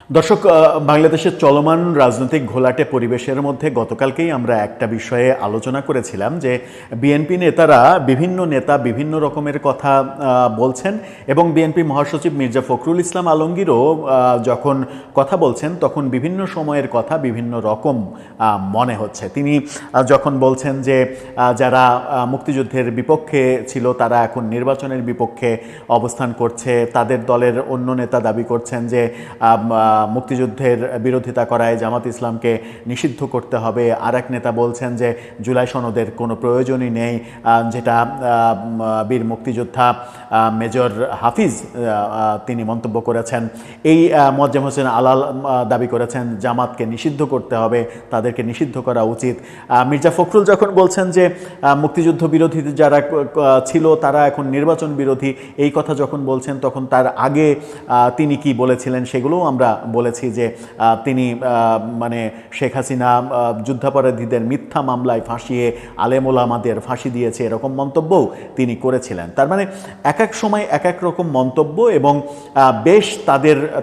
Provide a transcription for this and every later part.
দর্শক, বাংলাদেশের চলমান রাজনৈতিক ঘোলাটে পরিবেশের মধ্যে গতকালকেই আমরা একটা বিষয়ে আলোচনা করেছিলাম যে বিএনপি নেতারা বিভিন্ন নেতা বিভিন্ন রকমের কথা বলছেন এবং বিএনপি মহাসচিব মির্জা ফখরুল ইসলাম আলমগীরও যখন কথা বলছেন তখন বিভিন্ন সময়ের কথা বিভিন্ন রকম মনে হচ্ছে। তিনি যখন বলছেন যে যারা মুক্তিযুদ্ধের বিপক্ষে ছিল তারা এখন নির্বাচনের বিপক্ষে অবস্থান করছে, তাদের দলের অন্য নেতা দাবি করছেন যে মুক্তিযুদ্ধের বিরোধিতা করায় জামাত ইসলামকে নিষিদ্ধ করতে হবে। আর এক নেতা বলছেন যে জুলাই সনদের কোনো প্রয়োজনই নেই, যেটা বীর মুক্তিযোদ্ধা মেজর হাফিজ তিনি মন্তব্য করেছেন। এই মোয়াজ্জেম হোসেন আলাল দাবি করেছেন জামাতকে নিষিদ্ধ করতে হবে, তাদেরকে নিষিদ্ধ করা উচিত। মির্জা ফখরুল যখন বলছেন যে মুক্তিযুদ্ধ বিরোধী যারা ছিল তারা এখন নির্বাচন বিরোধী, এই কথা যখন বলছেন তখন তার আগে তিনি কি বলেছিলেন সেগুলোও আমরা বলেছি যে তিনি মানে শেখ হাসিনা যুদ্ধাপরাধীদের মিথ্যা মামলায় ফাঁসিয়ে আলেম ওলামাদের ফাঁসি দিয়েছে, এরকম মন্তব্যও তিনি করেছিলেন। তার মানে এক এক সময় এক এক রকম মন্তব্য এবং বেশ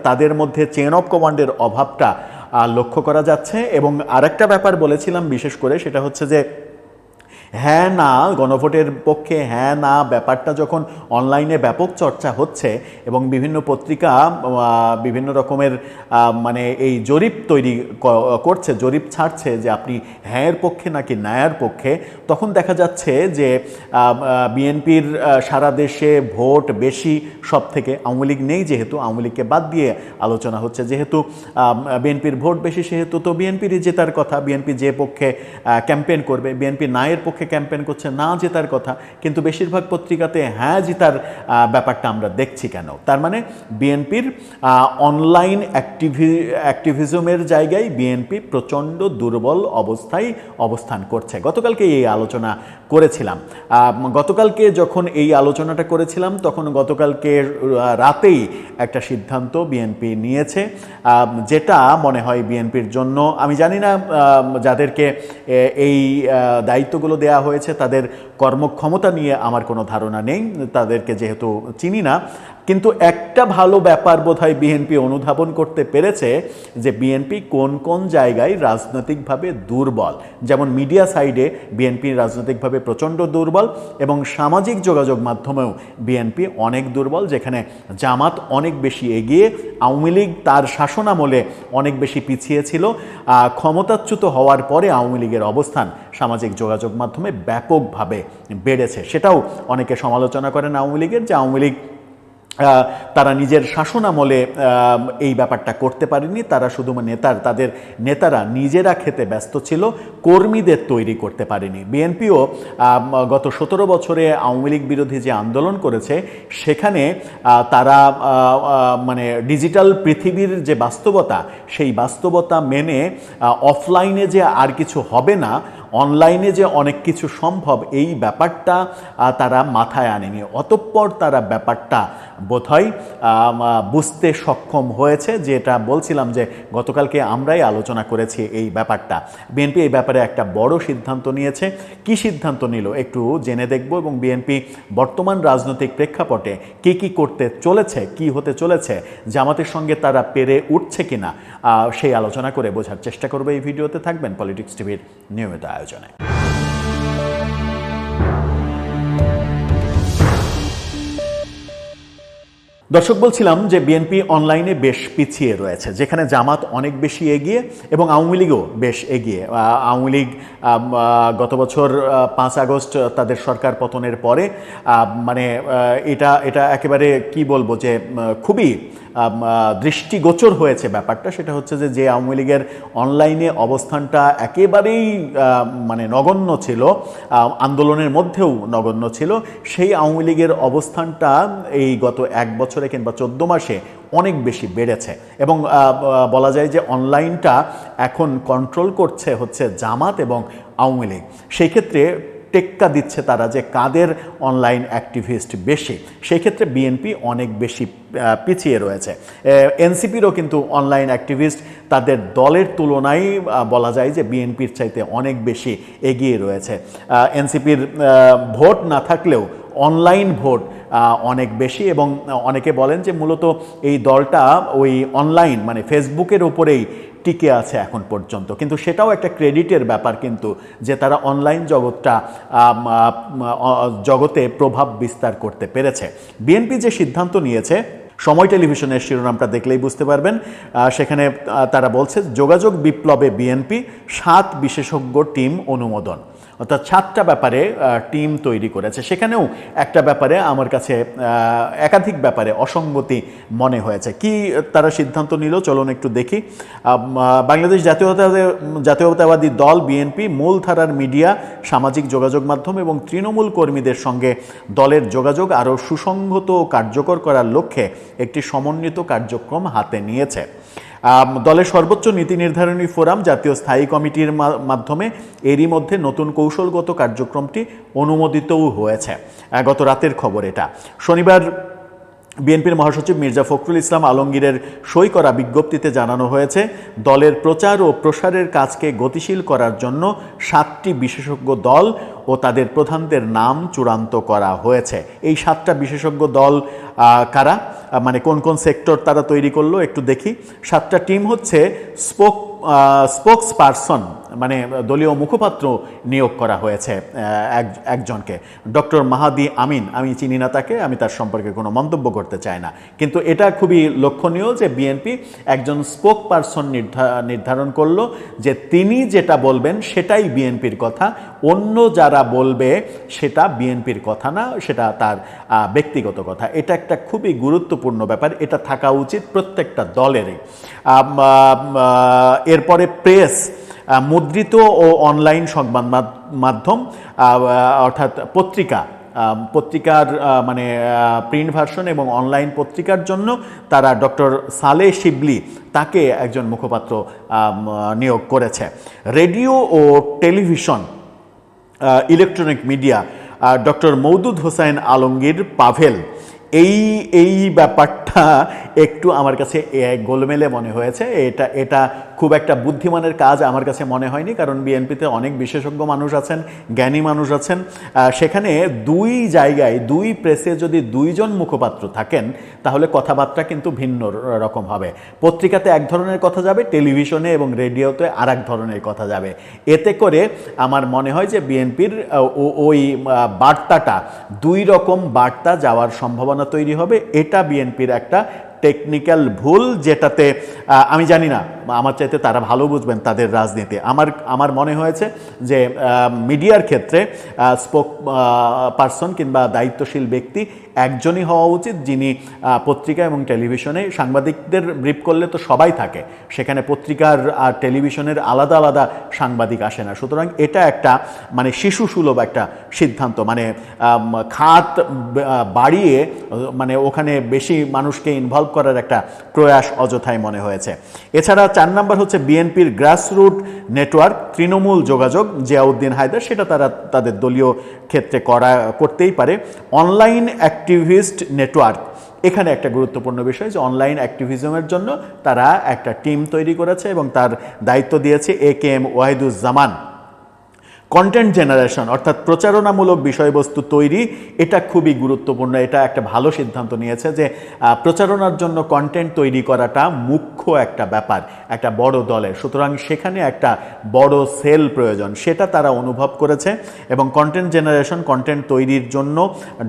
তাদের মধ্যে চেইন অফ কমান্ডের অভাবটা লক্ষ্য করা যাচ্ছে। এবং আরেকটা ব্যাপার বলেছিলাম বিশেষ করে, সেটা হচ্ছে যে হ্যাঁ না গণভোটের পক্ষে হ্যাঁ না ব্যাপারটা যখন অনলাইনে ব্যাপক চর্চা হচ্ছে এবং বিভিন্ন পত্রিকা বিভিন্ন রকমের মানে এই জরিপ তৈরি করছে, জরিপ ছাড়ছে যে আপনি হ্যাঁয়ের পক্ষে নাকি ন্যায়ের পক্ষে, তখন দেখা যাচ্ছে যে বিএনপির সারা দেশে ভোট বেশি সব থেকে। আওয়ামী লীগ নেই যেহেতু, আওয়ামী লীগকে বাদ দিয়ে আলোচনা হচ্ছে, যেহেতু বিএনপির ভোট বেশি সেহেতু তো বিএনপিরই জেতার কথা, বিএনপি যে পক্ষে ক্যাম্পেইন করবে। বিএনপি ন্যায়ের পক্ষে ক্যাম্পেইন করছে, না জেতার কথা, কিন্তু বেশিরভাগ পত্রিকাতে হ্যাঁ জেতার ব্যাপারটা আমরা দেখছি কেন? তার মানে বিএনপির অনলাইন অ্যাক্টিভিজমের জায়গায় বিএনপি প্রচণ্ড দুর্বল অবস্থায় অবস্থান করছে। গতকালকে এই আলোচনা করেছিলাম। গতকালকে যখন এই আলোচনাটা করেছিলাম তখন গতকালকে রাতেই একটা সিদ্ধান্ত বিএনপি নিয়েছে, যেটা মনে হয় বিএনপির জন্য, আমি জানি না যাদেরকে এই দায়িত্বগুলো দেয়া হয়েছে তাদের কর্মক্ষমতা নিয়ে আমার কোনো ধারণা নেই, তাদেরকে যেহেতু চিনি না, কিন্তু একটা ভালো ব্যাপার বোধহয় বিএনপি অনুধাবন করতে পেরেছে যে বিএনপি কোন কোন জায়গায় রাজনৈতিকভাবে দুর্বল। যেমন মিডিয়া সাইডে বিএনপি রাজনৈতিকভাবে প্রচণ্ড দুর্বল এবং সামাজিক যোগাযোগ মাধ্যমেও বিএনপি অনেক দুর্বল, যেখানে জামাত অনেক বেশি এগিয়ে, আওয়ামী লীগ তার শাসনামলে অনেক বেশি পিছিয়ে ছিল। ক্ষমতাচ্যুত হওয়ার পরে আওয়ামী লীগের অবস্থান সামাজিক যোগাযোগ মাধ্যমে ব্যাপকভাবে বেড়েছে। সেটাও অনেকে সমালোচনা করেন আওয়ামী লীগের, যে আওয়ামী লীগ তারা নিজের শাসনামলে এই ব্যাপারটা করতে পারেনি, তারা শুধু তাদের নেতারা নিজেরা খেতে ব্যস্ত ছিল, কর্মীদের তৈরি করতে পারেনি। বিএনপিও গত 17 বছরে আওয়ামী লীগ বিরোধী যে আন্দোলন করেছে সেখানে তারা মানে ডিজিটাল পৃথিবীর যে বাস্তবতা, সেই বাস্তবতা মেনে অফলাইনে যে আর কিছু হবে না, অনলাইনে যে অনেক কিছু সম্ভব, এই ব্যাপারটা তারা মাথায় আনেনি। অতঃপর তারা ব্যাপারটা বোধহয় বুঝতে সক্ষম হয়েছে, যেটা বলছিলাম যে গতকালকে আমরাই আলোচনা করেছি এই ব্যাপারটা। বিএনপি এই ব্যাপারে একটা বড় সিদ্ধান্ত নিয়েছে। কি সিদ্ধান্ত নিল একটু জেনে দেখব এবং বিএনপি বর্তমান রাজনৈতিক প্রেক্ষাপটে কি করতে চলেছে, কি হতে চলেছে, জামাতের সঙ্গে তারা পেরে উঠছে কিনা, সেই আলোচনা করে বোঝার চেষ্টা করবে এই ভিডিওতে। থাকবেন পলিটিক্স টিভির নিয়মিত আয়োজনে। দর্শক, বলছিলাম যে বিএনপি অনলাইনে বেশ পিছিয়ে রয়েছে, যেখানে জামাত অনেক বেশি এগিয়ে এবং আওয়ামী লীগও বেশ এগিয়ে। আওয়ামী লীগ গত বছর 5 আগস্ট তাদের সরকার পতনের পরে মানে এটা একেবারে কি বলবো যে খুবই দৃষ্টিগোচর হয়েছে ব্যাপারটা। সেটা হচ্ছে যে আওয়ামী লীগের অনলাইনে অবস্থানটা একেবারেই মানে নগণ্য ছিল, আন্দোলনের মধ্যেও নগণ্য ছিল, সেই আওয়ামী লীগের অবস্থানটা এই গত 1 বছরে কিংবা 14 মাসে অনেক বেশি বেড়েছে এবং বলা যায় যে অনলাইনটা এখন কন্ট্রোল করছে হচ্ছে জামাত এবং আওয়ামী লীগ। সেই ক্ষেত্রে টেক্কা দিচ্ছে তারা যে কাদের অনলাইন অ্যাক্টিভিস্ট বেশি, সেই ক্ষেত্রে বিএনপি অনেক বেশি পিছিয়ে রয়েছে। এনসিপিরও কিন্তু অনলাইন অ্যাক্টিভিস্ট তাদের দলের তুলনায় বলা যায় যে বিএনপির চাইতে অনেক বেশি এগিয়ে রয়েছে। এনসিপির ভোট না থাকলেও অনলাইন ভোট অনেক বেশি, এবং অনেকে বলেন যে মূলত এই দলটা ওই অনলাইন মানে ফেসবুকের উপরেই টিকে আছে এখন পর্যন্ত। কিন্তু সেটাও একটা ক্রেডিটের ব্যাপার কিন্তু, যে তারা অনলাইন জগতে প্রভাব বিস্তার করতে পেরেছে। বিএনপি যে সিদ্ধান্ত নিয়েছে, সময় টেলিভিশনের শিরোনামটা দেখলেই বুঝতে পারবেন, সেখানে তারা বলছে যোগাযোগ বিপ্লবে বিএনপি 7 বিশেষজ্ঞ টিম অনুমোদন, অর্থাৎ 7টা ব্যাপারে টিম তৈরি করেছে। সেখানেও একটা ব্যাপারে আমার কাছে একাধিক ব্যাপারে অসঙ্গতি মনে হয়েছে। কি তারা সিদ্ধান্ত নিল চলুন একটু দেখি। বাংলাদেশ জাতীয়তাবাদী দল বিএনপি মূলধারার মিডিয়া, সামাজিক যোগাযোগ মাধ্যম এবং তৃণমূল কর্মীদের সঙ্গে দলের যোগাযোগ আরও সুসংহত ও কার্যকর করার লক্ষ্যে একটি সমন্বিত কার্যক্রম হাতে নিয়েছে। দলের সর্বোচ্চ নীতি নির্ধারণী ফোরাম জাতীয় স্থায়ী কমিটির মাধ্যমে এরই মধ্যে নতুন কৌশলগত কার্যক্রমটি অনুমোদিতও হয়েছে। গত রাতের খবর এটা। শনিবার বিএনপির মহাসচিব মির্জা ফখরুল ইসলাম আলমগীরের সই করা বিজ্ঞপ্তিতে জানানো হয়েছে, দলের প্রচার ও প্রসারের কাজকে গতিশীল করার জন্য 7টি বিশেষজ্ঞ দল ও তাদের প্রধানদের নাম চূড়ান্ত করা হয়েছে। এই 7টা বিশেষজ্ঞ দল কারা, মানে কোন কোন সেক্টর তারা তৈরি করলো একটু দেখি। 7টা টিম হচ্ছে স্পোকস পারসন, মানে দলীয় মুখপাত্র নিয়োগ করা হয়েছে একজনকে, ডক্টর মাহাদি আমিন। আমি চিনি না তাকে, আমি তার সম্পর্কে কোনো মন্তব্য করতে চাই না, কিন্তু এটা খুবই লক্ষণীয় যে বিএনপি একজন স্পোক পারসন নির্ধারণ করলো, যে তিনি যেটা বলবেন সেটাই বিএনপির কথা, অন্য যারা বলবে সেটা বিএনপির কথা না, সেটা তার ব্যক্তিগত কথা। এটা একটা খুবই গুরুত্বপূর্ণ ব্যাপার, এটা থাকা উচিত প্রত্যেকটা দলেরই। এরপরে প্রেস, মুদ্রিত ও অনলাইন সংবাদ মাধ্যম অর্থাৎ পত্রিকার মানে প্রিন্ট ভার্সন এবং অনলাইন পত্রিকার জন্য তারা ডক্টর সালেহ শিবলি তাকে একজন মুখপাত্র নিয়োগ করেছে। রেডিও ও television, electronic media doctor Moudud Hossain Alamgir Pavel. এই ব্যাপারটা একটু আমার কাছে গোলমেলে মনে হয়েছে। এটা খুব একটা বুদ্ধিমানের কাজ আমার কাছে মনে হয়নি, কারণ বিএনপিতে অনেক বিশেষজ্ঞ মানুষ আছেন, জ্ঞানী মানুষ আছেন। সেখানে দুই জায়গায় দুই প্রেসে যদি 2 জন মুখপাত্র থাকেন তাহলে কথাবার্তা কিন্তু ভিন্ন রকম হবে। পত্রিকাতে এক ধরনের কথা যাবে, টেলিভিশনে এবং রেডিওতে আর এক ধরনের কথা যাবে। এতে করে আমার মনে হয় যে বিএনপির ওই বার্তাটা 2 রকম বার্তা যাওয়ার সম্ভাবনা তৈরি হবে। এটা বিএনপির একটা টেকনিক্যাল ভুল, যেটাতে আমি জানি না, আমার চাইতে তারা ভালো বুঝবেন তাদের রাজনীতি। আমার মনে হয়েছে যে মিডিয়ার ক্ষেত্রে স্পোক পারসন কিংবা দায়িত্বশীল ব্যক্তি একজনই হওয়া উচিত, যিনি পত্রিকা এবং টেলিভিশনে, সাংবাদিকদের ব্রিফ করলে তো সবাই থাকে, সেখানে পত্রিকার আর টেলিভিশনের আলাদা আলাদা সাংবাদিক আসে না। সুতরাং এটা একটা মানে শিশুসুলভ একটা সিদ্ধান্ত, মানে খাত বাড়িয়ে মানে ওখানে বেশি মানুষকে ইনভলভ করার একটা প্রয়াস অযথাই মনে হয়েছে। এছাড়া 4 নম্বর হচ্ছে বিএনপির গ্রাসরুট নেটওয়ার্ক, তৃণমূল যোগাযোগ, জিয়াউদ্দিন হায়দার, সেটা তারা তাদের দলীয় ক্ষেত্রে করতেই পারে। অনলাইন অ্যাক্টিভিস্ট নেটওয়ার্ক, এখানে একটা গুরুত্বপূর্ণ বিষয় যে অনলাইন অ্যাক্টিভিজমের জন্য তারা একটা টিম তৈরি করেছে এবং তার দায়িত্ব দিয়েছে AKM ওয়াহিদুজ্জামান। কন্টেন্ট জেনারেশন অর্থাৎ প্রচারণামূলক বিষয়বস্তু তৈরি, এটা খুবই গুরুত্বপূর্ণ। এটা একটা ভালো সিদ্ধান্ত নিয়েছে যে প্রচারণার জন্য কন্টেন্ট তৈরি করাটা মুখ্য একটা ব্যাপার একটা বড় দলের, সুতরাং সেখানে একটা বড় সেল প্রয়োজন, সেটা তারা অনুভব করেছে। এবং কন্টেন্ট জেনারেশন, কন্টেন্ট তৈরির জন্য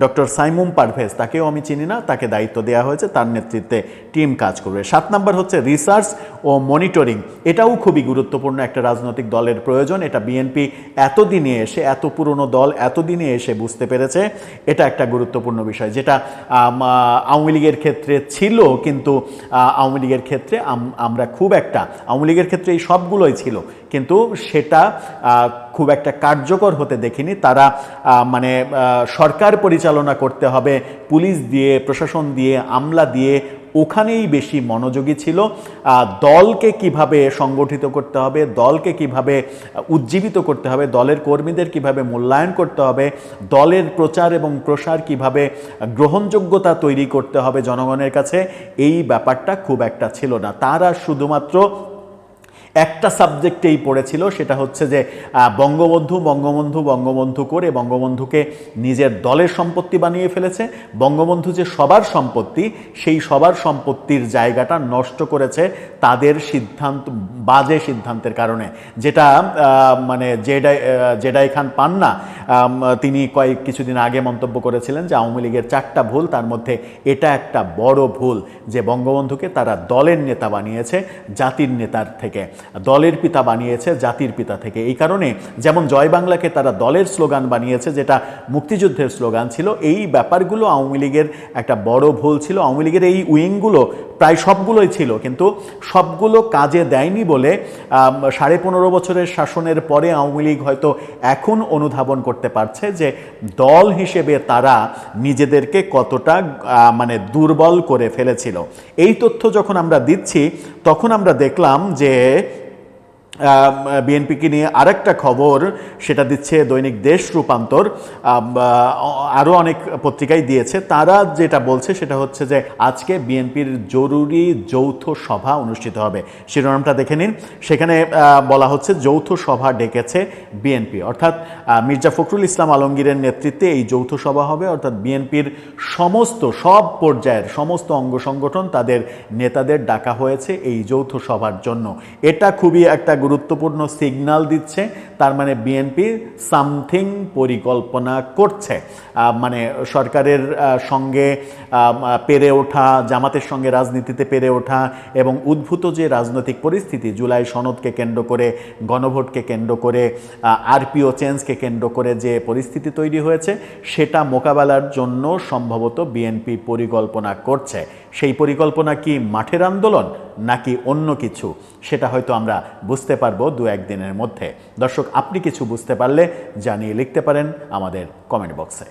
ডক্টর সাইমুম পারভেজ, তাকেও আমি চিনি না, তাকে দায়িত্ব দেওয়া হয়েছে, তার নেতৃত্বে টিম কাজ করবে। 7 নম্বর হচ্ছে রিসার্চ ও মনিটরিং, এটাও খুবই গুরুত্বপূর্ণ একটা রাজনৈতিক দলের প্রয়োজন। এটা বিএনপি এতদিনে এসে, এত পুরনো দল এতদিনে এসে বুঝতে পেরেছে। এটা একটা গুরুত্বপূর্ণ বিষয়, যেটা আওয়ামী লীগের ক্ষেত্রে ছিল, কিন্তু আওয়ামী লীগের ক্ষেত্রে আমরা খুব একটা, আওয়ামী লীগের ক্ষেত্রে এই সবগুলোই ছিল, কিন্তু সেটা খুব একটা কার্যকর হতে দেখিনি। তারা মানে সরকার পরিচালনা করতে হবে পুলিশ দিয়ে, প্রশাসন দিয়ে, আমলা দিয়ে, ওখানেই বেশি মনোযোগী ছিল। দলকে কিভাবে সংগঠিত করতে হবে, দলকে কিভাবে উজ্জীবিত করতে হবে, দলের কর্মীদের কিভাবে মূল্যায়ন করতে হবে, দলের প্রচার এবং প্রসার কিভাবে গ্রহণযোগ্যতা তৈরি করতে হবে জনগণের কাছে, এই ব্যাপারটা খুব একটা ছিল না। তারা শুধুমাত্র একটা সাবজেক্টেই পড়েছিল, সেটা হচ্ছে যে বঙ্গবন্ধু বঙ্গবন্ধু বঙ্গবন্ধু করে বঙ্গবন্ধুকে নিজের দলের সম্পত্তি বানিয়ে ফেলেছে। বঙ্গবন্ধু যে সবার সম্পত্তি, সেই সবার সম্পত্তির জায়গাটা নষ্ট করেছে তাদের বাজে সিদ্ধান্তের কারণে, যেটা মানে জেডাই খান পান্না তিনি কিছুদিন আগে মন্তব্য করেছিলেন যে আওয়ামী লীগের 4টা ভুল, তার মধ্যে এটা একটা বড় ভুল যে বঙ্গবন্ধুকে তারা দলের নেতা বানিয়েছে জাতির নেতার থেকে, দলের পিতা বানিয়েছে জাতির পিতা থেকে। এই কারণে যেমন জয় বাংলাকে তারা দলের স্লোগান বানিয়েছে, যেটা মুক্তিযুদ্ধের স্লোগান ছিল, এই ব্যাপারগুলো আওয়ামী লীগের একটা বড় ভুল ছিল। আওয়ামী লীগের এই উইংগুলো প্রায় সবগুলোই ছিল, কিন্তু সবগুলো কাজে দেয়নি বলে 15.5 বছরের শাসনের পরে আওয়ামী লীগ হয়তো এখন অনুধাবন করতে পারছে যে দল হিসেবে তারা নিজেদেরকে কতটা মানে দুর্বল করে ফেলেছিল। এই তথ্য যখন আমরা দিচ্ছি তখন আমরা দেখলাম যে বিএনপিকে নিয়ে আরেকটা খবর, সেটা দিচ্ছে দৈনিক দেশ রূপান্তর, আরও অনেক পত্রিকাই দিয়েছে। তারা যেটা বলছে সেটা হচ্ছে যে আজকে বিএনপির জরুরি যৌথ সভা অনুষ্ঠিত হবে। শিরোনামটা দেখে নিন, সেখানে বলা হচ্ছে যৌথ সভা ডেকেছে বিএনপি, অর্থাৎ মির্জা ফখরুল ইসলাম আলমগীরের নেতৃত্বে এই যৌথ সভা হবে। অর্থাৎ বিএনপির সব পর্যায়ের সমস্ত অঙ্গ সংগঠন তাদের নেতাদের ডাকা হয়েছে এই যৌথ সভার জন্য। এটা খুবই একটা গুরুত্বপূর্ণ সিগন্যাল দিচ্ছে, তার মানে বিএনপি সামথিং পরিকল্পনা করছে। মানে সরকারের সঙ্গে পেরে ওঠা, জামাতের সঙ্গে রাজনীতিতে পেরে ওঠা এবং উদ্ভূত যে রাজনৈতিক পরিস্থিতি, জুলাই সনদকে কেন্দ্র করে, গণভোটকে কেন্দ্র করে, আরপিও চেঞ্জকে কেন্দ্র করে যে পরিস্থিতি তৈরি হয়েছে, সেটা মোকাবেলার জন্য সম্ভবত বিএনপি পরিকল্পনা করছে। সেই পরিকল্পনা কি মাঠের আন্দোলন নাকি অন্য কিছু, সেটা হয়তো আমরা বুঝতে পারবো 2-1 দিনের মধ্যে। দর্শক, আপনি কিছু বুঝতে পারলে জানিয়ে লিখতে পারেন আমাদের কমেন্ট বক্সে।